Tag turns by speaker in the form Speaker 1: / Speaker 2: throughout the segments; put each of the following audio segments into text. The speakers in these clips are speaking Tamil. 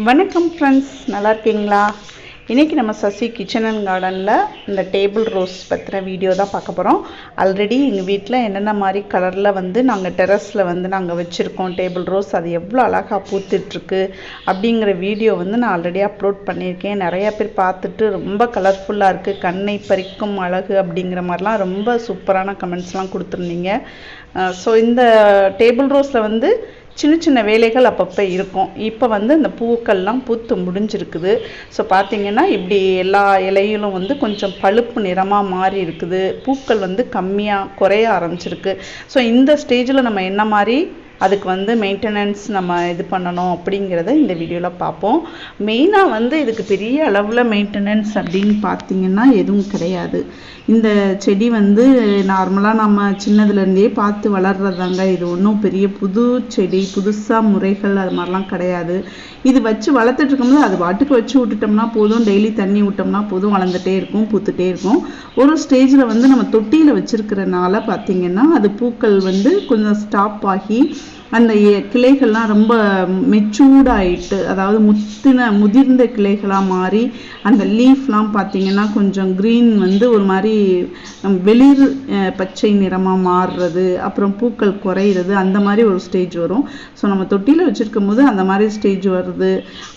Speaker 1: வணக்கம் ஃப்ரெண்ட்ஸ், நல்லா இருக்கீங்களா? இன்றைக்கி நம்ம சசி கிச்சன் அண்ட் கார்டனில் இந்த டேபிள் ரோஸ் பற்றின வீடியோ தான் பார்க்க போகிறோம். ஆல்ரெடி எங்கள் வீட்டில் என்னென்ன மாதிரி கலரில் நாங்கள் டெரஸில் நாங்கள் வச்சுருக்கோம் டேபிள் ரோஸ், அது எவ்வளோ அழகாக பூத்துட்ருக்கு அப்படிங்கிற வீடியோ நான் ஆல்ரெடி அப்லோட் பண்ணியிருக்கேன். நிறையா பேர் பார்த்துட்டு ரொம்ப கலர்ஃபுல்லாக இருக்குது, கண்ணை பறிக்கும் அழகு அப்படிங்கிற மாதிரிலாம் ரொம்ப சூப்பரான கமெண்ட்ஸ்லாம் கொடுத்துருந்தீங்க. ஸோ இந்த டேபிள் ரோஸில் சின்ன சின்ன வேலைகள் அப்பப்போ இருக்கும். இப்போ இந்த பூக்கள்லாம் பூத்து முடிஞ்சிருக்குது. ஸோ பார்த்திங்கன்னா இப்படி எல்லா இலையிலும் கொஞ்சம் பழுப்பு நிறமாக மாறி இருக்குது. பூக்கள் கம்மியாக குறைய ஆரம்பிச்சிருக்கு. ஸோ இந்த ஸ்டேஜில் நம்ம என்ன மாதிரி அதுக்கு மெயின்டெனன்ஸ் நம்ம இது பண்ணணும் அப்படிங்கிறத இந்த வீடியோவில் பார்ப்போம். மெயினாக இதுக்கு பெரிய அளவில் மெயின்டெனன்ஸ் அப்படின்னு பார்த்திங்கன்னா எதுவும் கிடையாது. இந்த செடி நார்மலாக நம்ம சின்னதுலேருந்தே பார்த்து வளர்றதாங்க. இது ஒன்றும் பெரிய புது செடி, புதுசாக முறைகள் அது மாதிரிலாம் கிடையாது. இது வச்சு வளர்த்துட்டு இருக்கும்போது அது பாட்டுக்கு வச்சு விட்டுட்டோம்னா போதும், டெய்லி தண்ணி விட்டோம்னா போதும், வளர்ந்துட்டே இருக்கும், பூத்துட்டே இருக்கும். ஒரு ஸ்டேஜில் நம்ம தொட்டியில் வச்சுருக்கிறனால பார்த்திங்கன்னா அது பூக்கள் கொஞ்சம் ஸ்டாப் ஆகி அந்த கிளைகள்லாம் ரொம்ப மெச்சூர்டாயிட்டு, அதாவது முதிர்ந்த கிளைகளாக மாறி அந்த லீஃப்லாம் பார்த்திங்கன்னா கொஞ்சம் க்ரீன் ஒரு மாதிரி வெளிர் பச்சை நிறமாக மாறுறது, அப்புறம் பூக்கள் குறையிறது, அந்த மாதிரி ஒரு ஸ்டேஜ் வரும். ஸோ நம்ம தொட்டியில் வச்சுருக்கும் போது அந்த மாதிரி ஸ்டேஜ் வருது.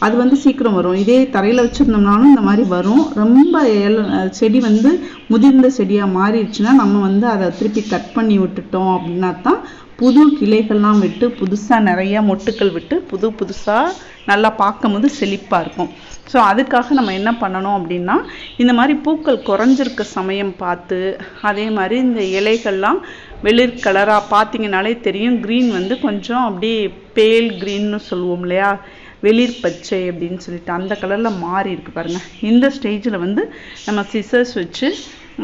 Speaker 1: அது சீக்கிரம் வரும். இதே தரையில் வச்சுருந்தோம்னாலும் இந்த மாதிரி வரும். ரொம்ப செடி முதிர்ந்த செடியாக மாறிடுச்சுன்னா நம்ம அதை திருப்பி கட் பண்ணி விட்டுட்டோம் அப்படின்னா தான் புது கிளைகள்லாம் விட்டு புதுசாக நிறையா மொட்டுக்கள் விட்டு புதுசாக நல்லா பார்க்கும்போது செழிப்பாக இருக்கும். ஸோ அதுக்காக நம்ம என்ன பண்ணணும் அப்படின்னா, இந்த மாதிரி பூக்கள் குறைஞ்சிருக்க சமயம் பார்த்து, அதே மாதிரி இந்த இலைகள்லாம் வெளிர் கலராக பார்த்திங்கனாலே தெரியும். க்ரீன் கொஞ்சம் அப்படியே பேல் க்ரீன்னு சொல்லுவோம் இல்லையா, வெளிர் பச்சை அப்படின்னு சொல்லிட்டு அந்த கலரில் மாறி இருக்கு பாருங்கள். இந்த ஸ்டேஜில் நம்ம சிசர்ஸ் வச்சு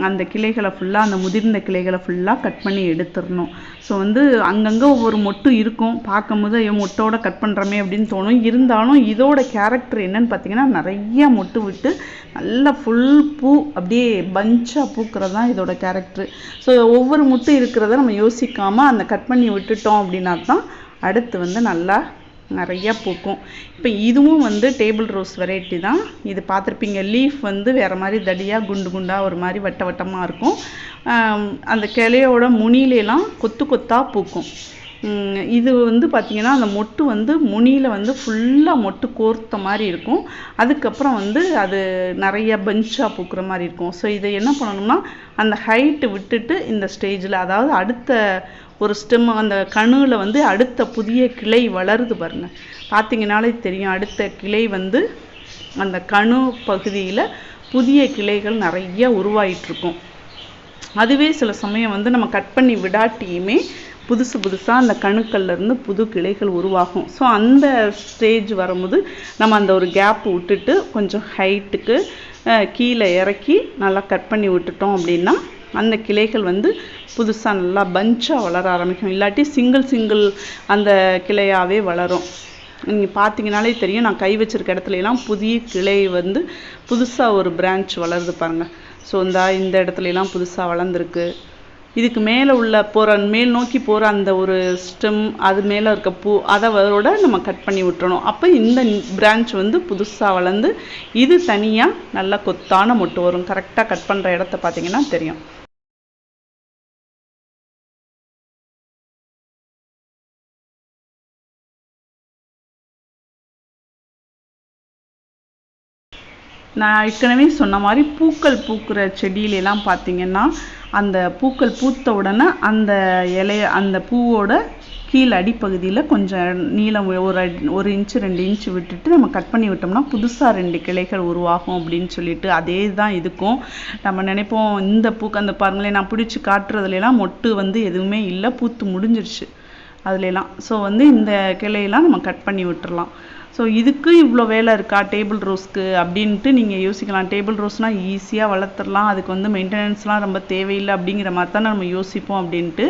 Speaker 1: அந்த கிளைகளை ஃபுல்லாக, அந்த முதிர்ந்த கிளைகளை ஃபுல்லாக கட் பண்ணி எடுத்துடணும். ஸோ அங்கங்கே ஒவ்வொரு மொட்டு இருக்கும். பார்க்கும்போது மொட்டோட கட் பண்ணுறோமே அப்படின்னு தோணும். இருந்தாலும் இதோட கேரக்டர் என்னன்னு பார்த்தீங்கன்னா, நிறைய மொட்டு விட்டு நல்லா ஃபுல் பூ அப்படியே பஞ்சாக பூக்கிறது தான் இதோட கேரக்டர். ஸோ ஒவ்வொரு மொட்டு இருக்கிறத நம்ம யோசிக்காமல் அந்த கட் பண்ணி விட்டுட்டோம் அப்படின்னா தான் அடுத்து நல்லா நிறையா பூக்கும். இப்போ இதுவும் டேபிள் ரோஸ் வெரைட்டி தான். இது பார்த்துருப்பீங்க. லீஃப் வேறு மாதிரி தடியாக குண்டு குண்டாக ஒரு மாதிரி வட்ட வட்டமாக இருக்கும். அந்த கிளையோட முனியிலெலாம் கொத்து கொத்தாக பூக்கும். இது பார்த்திங்கன்னா அந்த மொட்டு முனியில் ஃபுல்லாக மொட்டு கோர்த்த மாதிரி இருக்கும். அதுக்கப்புறம் அது நிறைய பஞ்சாக பூக்கிற மாதிரி இருக்கும். ஸோ இதை என்ன பண்ணணும்னா, அந்த ஹைட்டு விட்டுட்டு இந்த ஸ்டேஜில், அதாவது அடுத்த ஒரு ஸ்டெம் அந்த கணுவில் அடுத்த புதிய கிளை வளருது பாருங்கள். பார்த்திங்கனாலே தெரியும். அடுத்த கிளை அந்த கணு பகுதியில் புதிய கிளைகள் நிறைய உருவாயிட்ருக்கும். அதுவே சில சமயம் நம்ம கட் பண்ணி விடாட்டியுமே புதுசாக அந்த கணுக்கள்லேருந்து புது கிளைகள் உருவாகும். ஸோ அந்த ஸ்டேஜ் வரும்போது நம்ம அந்த ஒரு கேப் விட்டுட்டு கொஞ்சம் ஹைட்டுக்கு கீழே இறக்கி நல்லா கட் பண்ணி விட்டுட்டோம் அப்படின்னா அந்த கிளைகள் புதுசாக நல்லா பஞ்சாக வளர ஆரம்பிக்கும். இல்லாட்டி சிங்கிள் அந்த கிளையாகவே வளரும். நீங்கள் பார்த்தீங்கனாலே தெரியும். நான் கை வச்சிருக்க இடத்துலலாம் புதிய கிளை புதுசாக ஒரு பிரான்ச் வளருது பாருங்கள். ஸோ இந்த இடத்துலலாம் புதுசாக வளர்ந்துருக்கு. இதுக்கு மேலே உள்ள மேல் நோக்கி போகிற அந்த ஒரு ஸ்டெம், அது மேலே இருக்க பூ, அதோட நம்ம கட் பண்ணி விட்டுறணும். அப்போ இந்த பிரான்ச் புதுசாக வளர்ந்து இது தனியாக நல்லா கொத்தான மொட்டு வரும். கரெக்டாக கட் பண்ணுற இடத்த பார்த்தீங்கன்னா தெரியும். நான் ஏற்கனவே சொன்ன மாதிரி பூக்கள் பூக்கிற செடியிலெல்லாம் பார்த்திங்கன்னா, அந்த பூக்கள் பூத்த உடனே அந்த அந்த பூவோட கீழே அடிப்பகுதியில் கொஞ்சம் நீளம் ஒரு இன்ச்சு 2 இன்ச்சு விட்டுட்டு நம்ம கட் பண்ணி விட்டோம்னா புதுசாக 2 கிளைகள் உருவாகும் அப்படின்னு சொல்லிட்டு, அதே தான் இதுக்கும். நம்ம நினைப்போம் இந்த அந்த பாருங்களேன், நான் பிடிச்சி காட்டுறதுலாம் மொட்டு எதுவுமே இல்லை, பூத்து முடிஞ்சிருச்சு அதுலாம். ஸோ இந்த கிளையெல்லாம் நம்ம கட் பண்ணி விட்டுறலாம். ஸோ இதுக்கு இவ்வளோ வேலை இருக்கா டேபிள் ரோஸ்க்கு அப்படின்ட்டு நீங்கள் யோசிக்கலாம். டேபிள் ரோஸ்னால் ஈஸியாக வளர்த்துடலாம், அதுக்கு மெயின்டெனன்ஸ்லாம் ரொம்ப தேவையில்லை அப்படிங்கிற மாதிரி தான் நம்ம யோசிப்போம் அப்படின்ட்டு.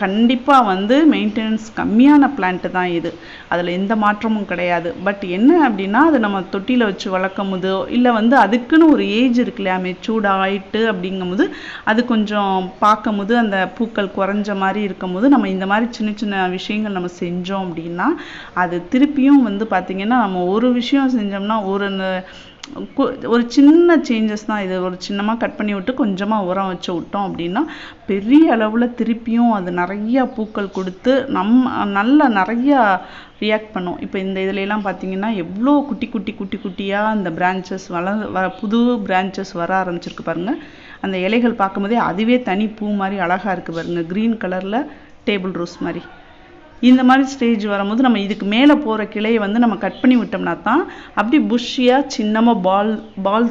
Speaker 1: கண்டிப்பாக மெயின்டெனன்ஸ் கம்மியான பிளான்ட்டு தான் இது, அதில் எந்த மாற்றமும் கிடையாது. பட் என்ன அப்படின்னா, அது நம்ம தொட்டியில் வச்சு வளர்க்கும் போதோ இல்லை அதுக்குன்னு ஒரு ஏஜ் இருக்கு இல்லையா, மெச்சூர்ட் ஆகிட்டு அப்படிங்கும்போது அது கொஞ்சம் பார்க்கும் போது அந்த பூக்கள் குறைஞ்ச மாதிரி இருக்கும் போது நம்ம இந்த மாதிரி சின்ன சின்ன விஷயங்கள் நம்ம செஞ்சோம் அப்படின்னா அது திருப்பியும் பார்த்தீங்கன்னா நம்ம ஒரு விஷயம் செஞ்சோம்னா ஒரு சின்ன சேஞ்சஸ் தான் இது. ஒரு சின்னமாக கட் பண்ணி விட்டு கொஞ்சமாக உரம் வச்சு விட்டோம் அப்படின்னா பெரிய அளவில் திருப்பியும் அது நிறையா பூக்கள் கொடுத்து நல்லா நிறையா ரியாக்ட் பண்ணும். இப்போ இந்த இதுலலாம் பார்த்தீங்கன்னா எவ்வளோ குட்டியாக அந்த பிரான்ச்சஸ் புது பிரான்ச்சஸ் வர ஆரம்பிச்சிருக்கு பாருங்கள். அந்த இலைகள் பார்க்கும்போதே அதுவே தனி பூ மாதிரி அழகாக இருக்குது பாருங்கள். க்ரீன் கலரில் டேபிள் ரோஸ் மாதிரி. இந்த மாதிரி ஸ்டேஜ் வரும்போது நம்ம இதுக்கு மேலே போகிற கிளையை வந்து நம்ம கட் பண்ணி விட்டோம்னா தான் அப்படி புஷ்ஷியாக சின்னமாக பால்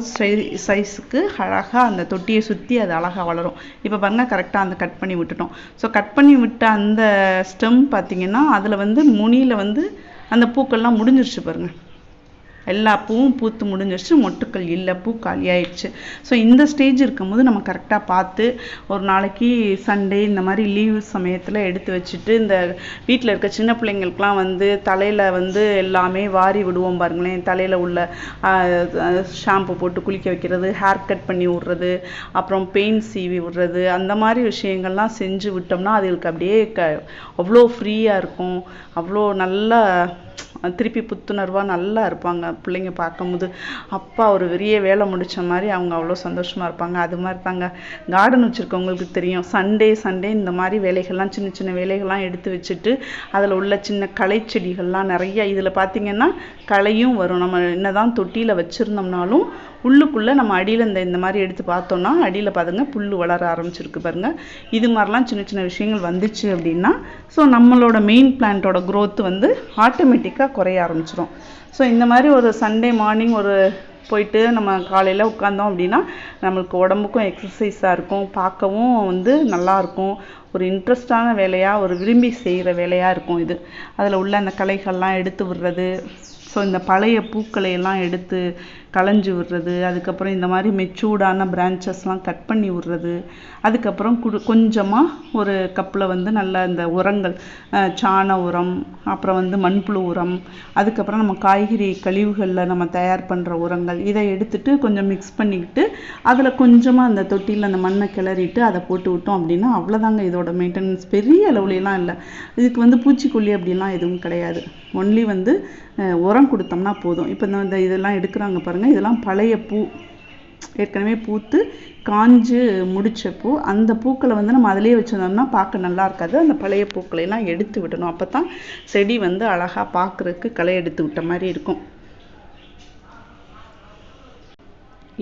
Speaker 1: சைஸுக்கு அழகாக அந்த தொட்டியை சுற்றி அது அழகாக வளரும். இப்போ பாருங்கள் கரெக்டாக அந்த கட் பண்ணி விட்டுட்டோம். ஸோ கட் பண்ணி விட்ட அந்த ஸ்டெம் பார்த்திங்கன்னா அதில் வந்து முனியில் வந்து அந்த பூக்கள்லாம் முடிஞ்சிருச்சு பாருங்கள். எல்லா பூவும் பூத்து முடிஞ்சிருச்சு, மொட்டுக்கள் இல்லை, பூ காலியாயிடுச்சு. ஸோ இந்த ஸ்டேஜ் இருக்கும்போது நம்ம கரெக்டாக பார்த்து ஒரு நாளைக்கு சண்டே இந்த மாதிரி லீவ் சமயத்தில் எடுத்து வச்சுட்டு இந்த வீட்டில் இருக்க சின்ன பிள்ளைங்களுக்குலாம் வந்து தலையில் வந்து எல்லாமே வாரி விடுவோம் பாருங்களேன். தலையில் உள்ள ஷாம்பு போட்டு குளிக்க வைக்கிறது, ஹேர் கட் பண்ணி விட்றது, அப்புறம் பெயிண்ட் சீவி விடுறது, அந்த மாதிரி விஷயங்கள்லாம் செஞ்சு விட்டோம்னா அதுகளுக்கு அப்படியே அவ்வளோ ஃப்ரீயாக இருக்கும். அவ்வளோ நல்லா திருப்பி புத்துணர்வாக நல்லா இருப்பாங்க பிள்ளைங்க பார்க்கும்போது. அப்பா ஒரு பெரிய வேலை முடித்த மாதிரி அவங்க அவ்வளோ சந்தோஷமாக இருப்பாங்க. அது மாதிரி தாங்க கார்டன் வச்சுருக்கவங்களுக்கு தெரியும். சண்டே இந்த மாதிரி வேலைகள்லாம் சின்ன வேலைகள்லாம் எடுத்து வச்சுட்டு அதில் உள்ள சின்ன களை செடிகள்லாம் நிறைய இதில் பார்த்திங்கன்னா களையும் வரும். நம்ம என்ன தான் தொட்டியில் வச்சுருந்தோம்னாலும் உள்ளுக்குள்ளே நம்ம அடியில் இந்த மாதிரி எடுத்து பார்த்தோன்னா அடியில் பாருங்க புல் வளர ஆரம்பிச்சிருக்கு பாருங்கள். இது மாதிரிலாம் சின்ன விஷயங்கள் வந்துச்சு அப்படின்னா ஸோ நம்மளோட மெயின் பிளான்ட்டோட க்ரோத் வந்து ஆட்டோமேட்டிக்காக குறைய ஆரம்பிச்சிடும். ஸோ இந்த மாதிரி ஒரு சண்டே மார்னிங் போயிட்டு நம்ம காலையில் உட்காந்தோம் அப்படின்னா நம்மளுக்கு உடம்புக்கும் எக்ஸசைஸாக இருக்கும், பார்க்கவும் வந்து நல்லாயிருக்கும். ஒரு இன்ட்ரெஸ்டான வேலையாக, ஒரு விரும்பி செய்கிற வேலையாக இருக்கும் இது. அதில் உள்ள அந்த களைகள்லாம் எடுத்து விடுறது, ஸோ இந்த பழைய பூக்களை எல்லாம் எடுத்து களைஞ்சி விடுறது, அதுக்கப்புறம் இந்த மாதிரி மெச்சூர்டான பிரான்ச்சஸ்லாம் கட் பண்ணி விடுறது, அதுக்கப்புறம் கொஞ்சமாக ஒரு கப்பில் வந்து நல்ல இந்த உரங்கள், சாண உரம், அப்புறம் வந்து மண்புழு உரம், அதுக்கப்புறம் நம்ம காய்கறி கழிவுகளில் நம்ம தயார் பண்ணுற உரங்கள், இதை எடுத்துட்டு கொஞ்சம் மிக்ஸ் பண்ணிக்கிட்டு அதில் கொஞ்சமாக அந்த தொட்டியில் அந்த மண்ணை கிளறிட்டு அதை போட்டு விட்டோம் அப்படின்னா அவ்வளோதாங்க. இதோட மெயின்டெனன்ஸ் பெரிய அளவுலாம் இல்லை. இதுக்கு வந்து பூச்சிக்கொல்லி அப்படின்லாம் எதுவும் கிடையாது. ஒன்லி வந்து உரம் கொடுத்தோம்னா போதும். இப்போ இந்த இதெல்லாம் எடுக்கிறாங்க பாருங்கள், இதெல்லாம் பழைய பூ, ஏற்கனவே பூத்து காஞ்சு முடிச்ச பூ. அந்த பூக்களை வந்து நம்ம அதிலே வச்சுருந்தோம்னா பார்க்க நல்லா இருக்காது. அந்த பழைய பூக்களையெல்லாம் எடுத்து விடணும். அப்போ தான் செடி வந்து அழகாக பார்க்குறதுக்கு களை எடுத்து விட்ட மாதிரி இருக்கும்.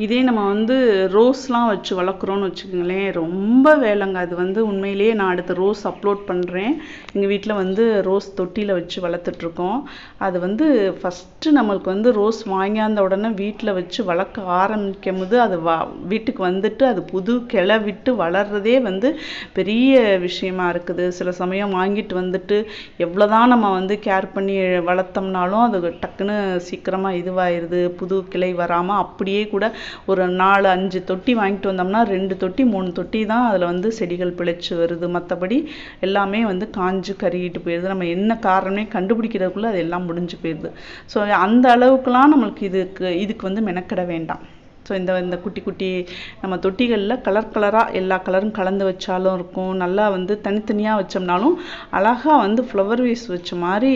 Speaker 1: இதே நம்ம வந்து ரோஸ்லாம் வச்சு வளர்க்குறோன்னு வச்சுக்கோங்களேன், ரொம்ப வேலைங்க. அது வந்து உண்மையிலேயே நான் அடுத்த ரோஸ் அப்லோட் பண்ணுறேன். எங்கள் வீட்டில் வந்து ரோஸ் தொட்டியில் வச்சு வளர்த்துட்ருக்கோம். அது வந்து ஃபஸ்ட்டு நம்மளுக்கு வந்து ரோஸ் வாங்கியாந்த உடனே வீட்டில் வச்சு வளர்க்க ஆரம்பிக்கும் போது அது வீட்டுக்கு வந்துட்டு அது புது கிளை விட்டு வளர்றதே வந்து பெரிய விஷயமா இருக்குது. சில சமயம் வாங்கிட்டு வந்துட்டு எவ்வளோதான் நம்ம வந்து கேர் பண்ணி வளர்த்தோம்னாலும் அது டக்குன்னு சீக்கிரமாக இதுவாகிடுது, புது கிளை வராமல் அப்படியே கூட ஒரு 4-5 தொட்டி வாங்கிட்டு வந்தோம்னா 2 தொட்டி 3 தொட்டி தான் அதில் வந்து செடிகள் பிழைச்சி வருது. மற்றபடி எல்லாமே வந்து காஞ்சு கருகிட்டு போயிடுது. நம்ம என்ன காரணமே கண்டுபிடிக்கிறதுக்குள்ளே அது எல்லாம் முடிஞ்சு போயிடுது. ஸோ அந்த அளவுக்குலாம் நம்மளுக்கு இதுக்கு வந்து மெனக்கிட வேண்டாம். ஸோ இந்த குட்டி நம்ம தொட்டிகளில் கலராக எல்லா கலரும் கலந்து வச்சாலும் இருக்கும். நல்லா வந்து தனித்தனியாக வச்சோம்னாலும் அழகாக வந்து ஃப்ளவர் வேஸ் வச்ச மாதிரி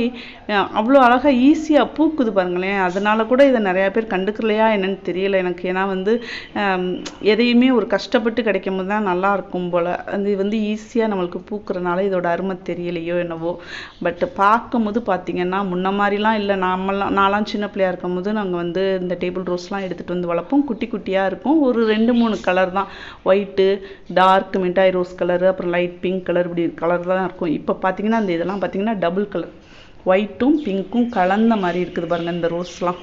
Speaker 1: அவ்வளோ அழகாக ஈஸியாக பூக்குது பாருங்களேன். அதனால கூட இதை நிறையா பேர் கண்டுக்கலையா என்னன்னு தெரியலை எனக்கு. ஏன்னா வந்து எதையுமே ஒரு கஷ்டப்பட்டு கிடைக்கும் போது தான் நல்லா இருக்கும் போல். அது வந்து ஈஸியாக நம்மளுக்கு பூக்குறனால இதோட அருமை தெரியலையோ என்னவோ. பட் பார்க்கும்போது பார்த்திங்கன்னா முன்ன மாதிரிலாம் இல்லை. நான்லாம் சின்ன பிள்ளையாக இருக்கும் போது நாங்கள் வந்து இந்த டேபிள் ரோஸ்லாம் எடுத்துகிட்டு வந்து வளர்ப்போம். குட்டியாக இருக்கும். ஒரு 2-3 கலர் தான், ஒயிட்டு, டார்க் மிட்டாய் ரோஸ் கலரு, அப்புறம் லைட் பிங்க் கலர், இப்படி கலர் தான் இருக்கும். இப்போ பார்த்தீங்கன்னா இந்த இதெல்லாம் பார்த்தீங்கன்னா டபுள் கலர், ஒயிட்டும் பிங்க்கும் கலந்த மாதிரி இருக்குது பாருங்கள் இந்த ரோஸ்லாம்.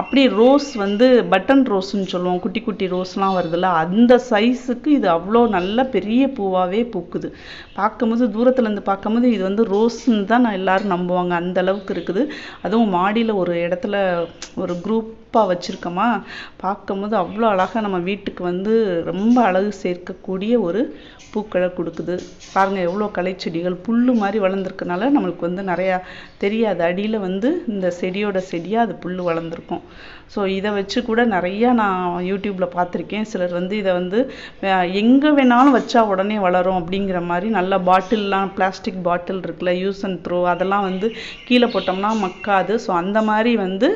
Speaker 1: அப்படி ரோஸ் வந்து பட்டன் ரோஸ்ன்னு சொல்லுவோம், குட்டி ரோஸ்லாம் வருதுல்ல, அந்த சைஸுக்கு இது அவ்வளோ நல்ல பெரிய பூவாகவே பூக்குது. பார்க்கும்போது தூரத்துலேருந்து பார்க்கும்போது இது வந்து ரோஸ்ன்னு தான் நான் எல்லோரும் நம்புவாங்க, அந்த அளவுக்கு இருக்குது. அதுவும் மாடியில் ஒரு இடத்துல ஒரு குரூப் தோப்பாக வச்சுருக்கோமா, பார்க்கும்போது அவ்வளோ அழகாக நம்ம வீட்டுக்கு வந்து ரொம்ப அழகு சேர்க்கக்கூடிய ஒரு பூக்களை கொடுக்குது. பாருங்கள் எவ்வளோ களைச்செடிகள் புல் மாதிரி வளர்ந்துருக்கனால நம்மளுக்கு வந்து நிறையா தெரியாது. அடியில் வந்து இந்த செடியாக அது புல் வளர்ந்துருக்கும். ஸோ இதை வச்சு கூட நிறையா நான் யூடியூப்பில் பார்த்துருக்கேன். சிலர் வந்து இதை வந்து எங்கே வேணாலும் வச்சா உடனே வளரும் அப்படிங்கிற மாதிரி நல்ல பாட்டில்லாம், பிளாஸ்டிக் பாட்டில் இருக்குல்ல, யூஸ் அண்ட் த்ரோ, அதெல்லாம் வந்து கீழே போட்டோம்னா மக்காது. ஸோ அந்த மாதிரி வந்து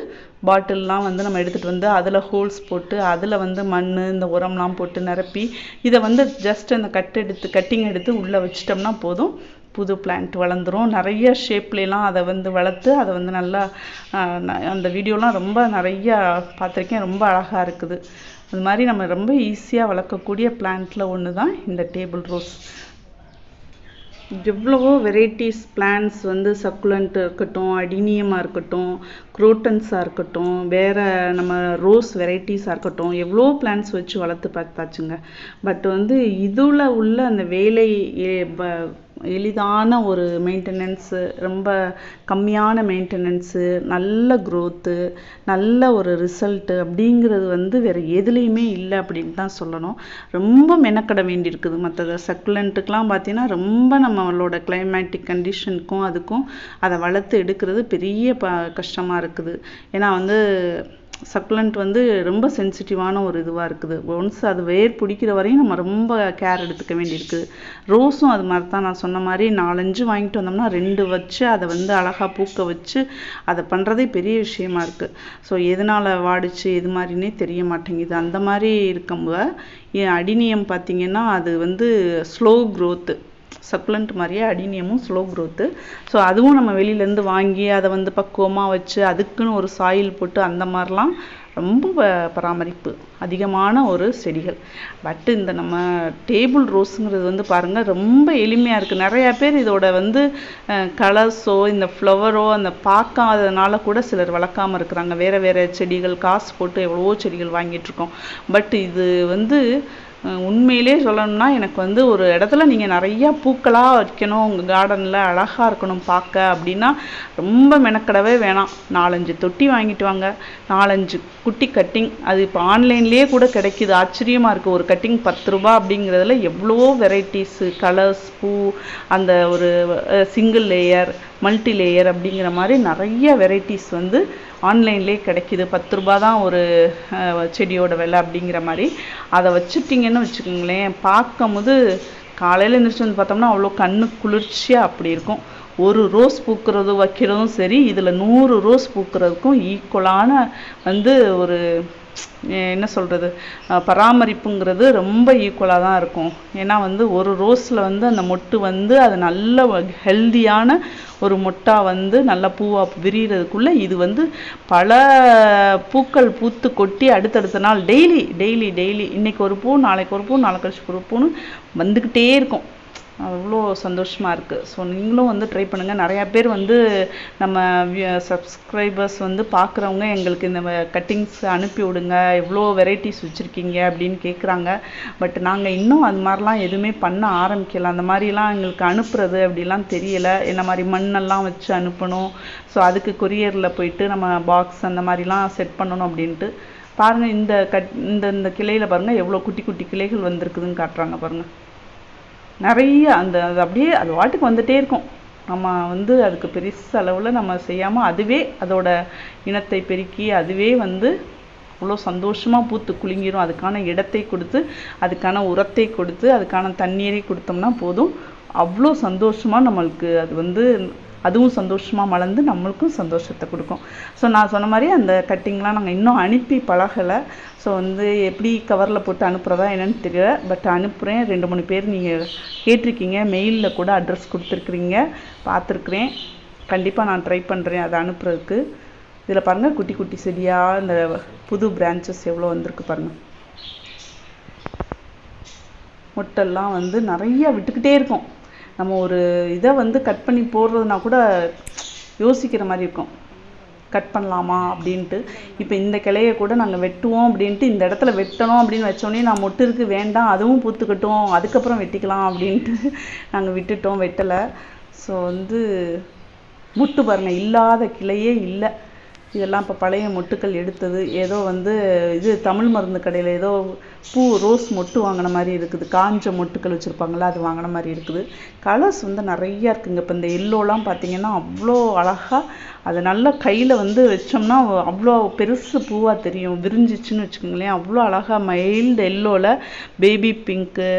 Speaker 1: பாட்டில்லாம் வந்து நம்ம எடுத்துகிட்டு வந்து அதில் ஹோல்ஸ் போட்டு அதில் வந்து மண் இந்த உரம்லாம் போட்டு நிரப்பி இதை வந்து ஜஸ்ட் அந்த கட்டிங் எடுத்து உள்ளே வச்சிட்டோம்னா போதும், புது பிளான்ட் வளர்ந்துரும். நிறைய ஷேப்லாம் அதை வந்து வளர்த்து அதை வந்து நல்லா அந்த வீடியோலாம் ரொம்ப நிறையா பார்த்துருக்கேன். ரொம்ப அழகாக இருக்குது. அது மாதிரி நம்ம ரொம்ப ஈஸியாக வளர்க்கக்கூடிய பிளான்ட்டில் ஒன்று தான் இந்த டேபிள் ரோஸ். எவ்வளவோ வெரைட்டிஸ் பிளான்ட்ஸ் வந்து சக்குலண்ட் இருக்கட்டும், அடினியமாக இருக்கட்டும், குரோட்டன்ஸாக இருக்கட்டும், வேறு நம்ம ரோஸ் வெரைட்டிஸாக இருக்கட்டும், எவ்வளோ பிளான்ட்ஸ் வச்சு வளர்த்து பார்த்தாச்சுங்க. பட் வந்து இதில் உள்ள அந்த வேலை எளிதான ஒரு மெயின்டெனன்ஸு, ரொம்ப கம்மியான மெயின்டெனன்ஸு, நல்ல க்ரோத்து, நல்ல ஒரு ரிசல்ட்டு அப்படிங்கிறது வந்து வேறு எதுலேயுமே இல்லை அப்படின்னு தான் சொல்லணும். ரொம்ப மெனக்கட வேண்டியிருக்குது. மற்ற சக்குலண்ட்டுக்கெலாம் பார்த்தீங்கன்னா ரொம்ப நம்மளோட கிளைமேட்டிக் கண்டிஷனுக்கும் அதுக்கும் அதை வளர்த்து எடுக்கிறது பெரிய கஷ்டமாக இருக்குது. ஏன்னா வந்து சக்குலண்ட் வந்து ரொம்ப சென்சிட்டிவான ஒரு இதுவாக இருக்குது. ஒன்ஸ் அது வேர் பிடிக்கிற வரையும் நம்ம ரொம்ப கேர் எடுத்துக்க வேண்டியிருக்குது. ரோஸும் அது மாதிரி தான். நான் சொன்ன மாதிரி 4-5 வாங்கிட்டு வந்தோம்னா 2 வச்சு அதை வந்து அழகாக பூக்க வச்சு அதை பண்ணுறதே பெரிய விஷயமா இருக்குது. ஸோ எதனால் வாடிச்சு எது மாதிரினே தெரிய மாட்டேங்குது. அந்த மாதிரி இருக்கும்போது அடினியம் பார்த்திங்கன்னா அது வந்து ஸ்லோ க்ரோத்து. சக்குலண்ட் மாதிரியே அடினியமும் ஸ்லோ க்ரோத்து. ஸோ அதுவும் நம்ம வெளியிலேருந்து வாங்கி அதை வந்து பக்குவமாக வச்சு அதுக்குன்னு ஒரு சாயில் போட்டு அந்த மாதிரிலாம் ரொம்ப பராமரிப்பு அதிகமான ஒரு செடிகள். பட் இந்த நம்ம டேபிள் ரோஸுங்கிறது வந்து பாருங்கள் ரொம்ப எளிமையாக இருக்குது. நிறையா பேர் இதோட வந்து கலர்ஸோ இந்த ஃப்ளவரோ அந்த பார்க்காததுனால கூட சிலர் வளர்க்காமல் இருக்கிறாங்க. வேறு செடிகள் காசு போட்டு எவ்வளவோ செடிகள் வாங்கிட்டுருக்கோம். பட் இது வந்து உண்மையிலே சொல்லணும்னா எனக்கு வந்து ஒரு இடத்துல நீங்கள் நிறையா பூக்களாக வைக்கணும், உங்கள் கார்டனில் அழகாக இருக்கணும் பார்க்க அப்படின்னா ரொம்ப மெனக்கடவே வேணாம். 4-5 தொட்டி வாங்கிட்டு வாங்க, 4-5 குட்டி கட்டிங். அது இப்போ ஆன்லைன்லேயே கூட கிடைக்கிது. ஆச்சரியமாக இருக்குது. ஒரு கட்டிங் 10 ரூபா அப்படிங்கிறதுல எவ்வளவோ வெரைட்டிஸு, கலர்ஸ், பூ, அந்த ஒரு சிங்கிள் லேயர், மல்டி லேயர் அப்படிங்கிற மாதிரி நிறைய வெரைட்டிஸ் வந்து ஆன்லைன்லேயே கிடைக்கிது. 10 ரூபா தான் ஒரு செடியோட விலை அப்படிங்கிற மாதிரி. அதை வச்சுட்டிங்கன்னு வச்சுக்கோங்களேன், பார்க்கும்போது காலையில் எழுந்திரிச்சு வந்து பார்த்தோம்னா அவ்வளோ கண்ணு குளிர்ச்சியாக அப்படி இருக்கும். ஒரு ரோஸ் பூக்கிறதும் வைக்கிறதும் சரி, இதில் 100 ரோஸ் பூக்கிறதுக்கும் ஈக்குவலான வந்து ஒரு என்ன சொல்கிறது பராமரிப்புங்கிறது ரொம்ப ஈக்குவலாக தான் இருக்கும். ஏன்னா வந்து ஒரு ரோஸில் வந்து அந்த மொட்டு வந்து அது நல்ல ஹெல்தியான ஒரு மொட்டாக வந்து நல்ல பூவாக விரிகிறதுக்குள்ளே இது வந்து பல பூக்கள் பூத்து கொட்டி அடுத்தடுத்த நாள் டெய்லி இன்றைக்கி ஒரு பூ, நாளைக்கு ஒரு பூ, நாளைக்கு கழிச்சு ஒரு பூன்னு வந்துக்கிட்டே இருக்கும். அவ்வளோ சந்தோஷமாக இருக்குது. ஸோ நீங்களும் வந்து ட்ரை பண்ணுங்கள். நிறையா பேர் வந்து நம்ம சப்ஸ்கிரைபர்ஸ் வந்து பார்க்குறவங்க எங்களுக்கு இந்த கட்டிங்ஸ் அனுப்பி விடுங்க, எவ்வளோ வெரைட்டிஸ் வச்சுருக்கீங்க அப்படின்னு கேட்குறாங்க. பட் நாங்கள் இன்னும் அது மாதிரிலாம் எதுவுமே பண்ண ஆரம்பிக்கல. அந்த மாதிரிலாம் எங்களுக்கு அனுப்புறது அப்படிலாம் தெரியலை. என்ன மாதிரி மண்ணெல்லாம் வச்சு அனுப்பணும். ஸோ அதுக்கு கொரியரில் போயிட்டு நம்ம பாக்ஸ் அந்த மாதிரிலாம் செட் பண்ணணும் அப்படின்ட்டு. பாருங்கள் இந்த கிளையில் பாருங்கள் எவ்வளோ குட்டி குட்டி கிளைகள் வந்திருக்குதுன்னு காட்டுறாங்க பாருங்கள். நிறைய அது அப்படியே அது வாட்டுக்கு வந்துகிட்டே இருக்கும். நம்ம வந்து அதுக்கு பெருசு அளவில் நம்ம செய்யாமல் அதுவே அதோட இனத்தை பெருக்கி அதுவே வந்து அவ்வளோ சந்தோஷமாக பூத்து குலுங்கிடும். அதுக்கான இடத்தை கொடுத்து, அதுக்கான உரத்தை கொடுத்து, அதுக்கான தண்ணீரை கொடுத்தோம்னா போதும். அவ்வளோ சந்தோஷமாக நம்மளுக்கு அது வந்து அதுவும் சந்தோஷமாக மலர்ந்து நம்மளுக்கும் சந்தோஷத்தை கொடுக்கும். ஸோ நான் சொன்ன மாதிரி அந்த கட்டிங்லாம் நாங்கள் இன்னும் அனுப்பி பழகலை. ஸோ வந்து எப்படி கவரில் போட்டு அனுப்புகிறதா என்னென்னு தெரியல. பட் அனுப்புகிறேன். 2-3 பேர் நீங்கள் கேட்டிருக்கீங்க, மெயிலில் கூட அட்ரஸ் கொடுத்துருக்குறீங்க, பார்த்துருக்குறேன். கண்டிப்பாக நான் ட்ரை பண்ணுறேன் அதை அனுப்புறதுக்கு. இதில் பாருங்கள் குட்டி குட்டி செடியாக இந்த புது பிரான்ச்சஸ் எவ்வளோ வந்திருக்கு பாருங்கள். மொட்டெல்லாம் வந்து நிறையா விட்டுக்கிட்டே இருக்கும். நம்ம ஒரு இதை வந்து கட் பண்ணி போடுறதுனா கூட யோசிக்கிற மாதிரி இருக்கும், கட் பண்ணலாமா அப்படின்ட்டு. இப்போ இந்த கிளையை கூட நாங்கள் வெட்டுவோம் அப்படின்ட்டு இந்த இடத்துல வெட்டணும் அப்படின்னு வச்சோடனே நான் மொட்டு இருக்குது வேண்டாம், அதுவும் பூத்துக்கட்டும், அதுக்கப்புறம் வெட்டிக்கலாம் அப்படின்ட்டு நாங்கள் விட்டுட்டோம், வெட்டலை. ஸோ வந்து முட்டு பாருங்கள், இல்லாத கிளையே இல்லை. இதெல்லாம் இப்போ பழைய மொட்டுக்கள் எடுத்தது. ஏதோ வந்து இது தமிழ் மருந்து கடையில் ஏதோ ரோஸ் மொட்டு வாங்கின மாதிரி இருக்குது. காஞ்ச மொட்டுக்கள் வச்சுருப்பாங்களா, அது வாங்கின மாதிரி இருக்குது. கலர்ஸ் வந்து நிறையா இருக்குங்க. இப்போ இந்த எல்லோலாம் பார்த்திங்கன்னா அவ்வளோ அழகாக, அதை நல்லா கையில் வந்து வச்சோம்னா அவ்வளோ பெருசு பூவாக தெரியும். விரிஞ்சிச்சுன்னு வச்சுக்கோங்களேன். அவ்வளோ அழகாக மைல்டு எல்லோவில் பேபி பிங்க்கு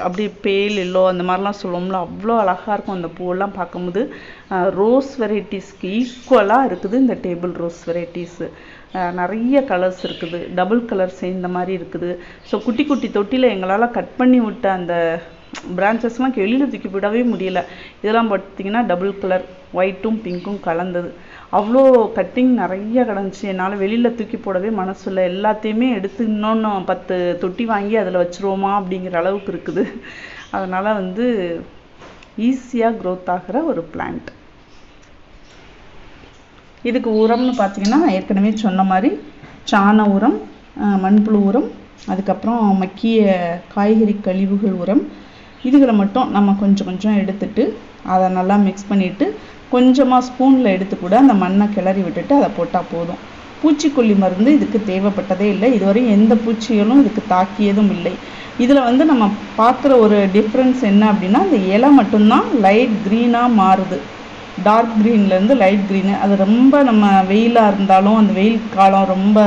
Speaker 1: அப்படி பேல் எல்லோ அந்த மாதிரிலாம் சொல்லுவோம்ல, அவ்வளோ அழகாக இருக்கும் அந்த பூவெல்லாம் பார்க்கும்போது. ரோஸ் வெரைட்டிஸ்க்கு ஈக்குவலாக இருக்குது இந்த டேபிள் ரோஸ் வெரைட்டிஸு. நிறைய கலர்ஸ் இருக்குது, டபுள் கலர்ஸ் இந்த மாதிரி இருக்குது. ஸோ குட்டி குட்டி தொட்டியில் எங்களால் கட் பண்ணி விட்ட அந்த பிரான்ச்சஸ்லாம் வெளியில் தூக்கி விடவே முடியல. இதெல்லாம் பார்த்திங்கன்னா டபுள் கலர், ஒயிட்டும் பிங்க்கும் கலந்தது. அவ்வளோ கட்டிங் நிறைய கிடந்துச்சு. என்னால் வெளியில் தூக்கி போடவே மனசு இல்லை. எல்லாத்தையுமே எடுத்து இன்னொன்று 10 தொட்டி வாங்கி அதில் வச்சுருவோமா அப்படிங்கிற அளவுக்கு இருக்குது. அதனால் வந்து ஈஸியாக க்ரோத் ஆகிற ஒரு பிளான்ட். இதுக்கு உரம்னு பார்த்திங்கன்னா நான் ஏற்கனவே சொன்ன மாதிரி சாண உரம், மண்புழு உரம், அதுக்கப்புறம் மக்கிய காய்கறி கழிவுகள் உரம், இதுகளை மட்டும் நம்ம கொஞ்சம் கொஞ்சம் எடுத்துட்டு அதை நல்லா மிக்ஸ் பண்ணிவிட்டு கொஞ்சமாக ஸ்பூனில் எடுத்து கூட அந்த மண்ணை கிளறி விட்டுட்டு அதை போட்டால் போதும். பூச்சிக்கொல்லி மருந்து இதுக்கு தேவைப்பட்டதே இல்லை. இதுவரையும் எந்த பூச்சிகளும் இதுக்கு தாக்கியதும் இல்லை. இதில் வந்து நம்ம பார்க்குற ஒரு டிஃப்ரென்ஸ் என்ன அப்படின்னா, அந்த இலை மட்டும்தான் லைட் க்ரீனாக மாறுது. டார்க் க்ரீன்லேருந்து லைட் க்ரீனு. அது ரொம்ப நம்ம வெயிலாக இருந்தாலும், அந்த வெயில் காலம் ரொம்ப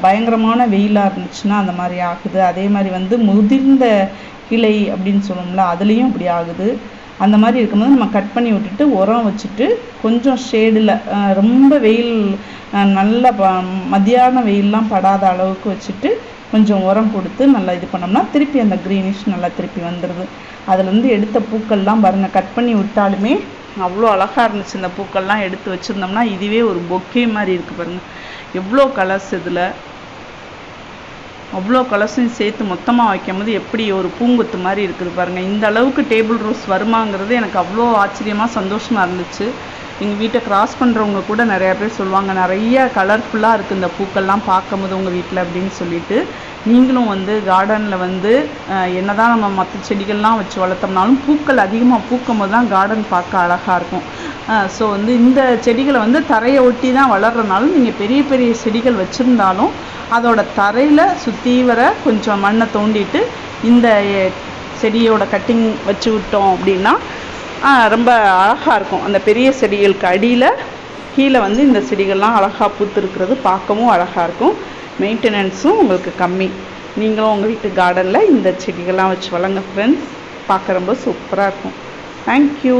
Speaker 1: பயங்கரமான வெயிலாக இருந்துச்சுன்னா அந்த மாதிரி ஆகுது. அதே மாதிரி வந்து முதிர்ந்த கிளை அப்படின்னு சொல்லுவோம்ல, அதுலேயும் இப்படி ஆகுது. அந்த மாதிரி இருக்கும்போது நம்ம கட் பண்ணி விட்டுட்டு உரம் வச்சுட்டு கொஞ்சம் ஷேடில் ரொம்ப வெயில் நல்ல மத்தியான வெயிலெலாம் படாத அளவுக்கு வச்சுட்டு கொஞ்சம் உரம் கொடுத்து நல்லா இது பண்ணோம்னா திருப்பி அந்த க்ரீனிஷ் நல்லா திருப்பி வந்துடுது. அதுலேருந்து எடுத்த பூக்கள்லாம் பாருங்கள், கட் பண்ணி விட்டாலுமே அவ்வளோ அழகாக இருந்துச்சு. இந்த பூக்கள்லாம் எடுத்து வச்சுருந்தோம்னா இதுவே ஒரு பொக்கே மாதிரி இருக்குது பாருங்கள். எவ்வளோ கலர்ஸ் இதில், அவ்வளோ கலர்ஸையும் சேர்த்து மொத்தமாக வைக்கும்போது எப்படி ஒரு பூங்கொத்து மாதிரி இருக்குது பாருங்கள். இந்த அளவுக்கு டேபிள் ரோஸ் வருமாங்கிறது எனக்கு அவ்வளோ ஆச்சரியமாக சந்தோஷமாக இருந்துச்சு. எங்கள் வீட்டை கிராஸ் பண்ணுறவங்க கூட நிறையா பேர் சொல்லுவாங்க, நிறைய கலர்ஃபுல்லாக இருக்குது இந்த பூக்கள்லாம் பார்க்கும்போது உங்கள் வீட்டில் அப்படின்னு சொல்லிட்டு. நீங்களும் வந்து கார்டனில் வந்து என்ன தான் நம்ம மற்ற செடிகள்லாம் வச்சு வளர்த்தோம்னாலும் பூக்கள் அதிகமாக பூக்கும் போது தான் கார்டன் பார்க்க அழகாக இருக்கும். ஸோ வந்து இந்த செடிகளை வந்து தரையை ஒட்டி தான் வளர்கிறனாலும் நீங்கள் பெரிய பெரிய செடிகள் வச்சுருந்தாலும் அதோட தரையில் சுற்றி வர கொஞ்சம் மண்ணை தோண்டிட்டு இந்த செடியோட கட்டிங் வச்சு விட்டோம் அப்படின்னா ரொம்ப அழகாக இருக்கும். அந்த பெரிய செடிகளுக்கு அடியில் கீழே வந்து இந்த செடிகள்லாம் அழகாக பூத்துருக்கிறது பார்க்கவும் அழகாக இருக்கும். மெயின்டெனன்ஸும் உங்களுக்கு கம்மி. நீங்களும் உங்கள் வீட்டு கார்டனில் இந்த செடிகள்லாம் வச்சு வளங்க ஃப்ரெண்ட்ஸ். பார்க்க ரொம்ப சூப்பராக இருக்கும். தேங்க்யூ.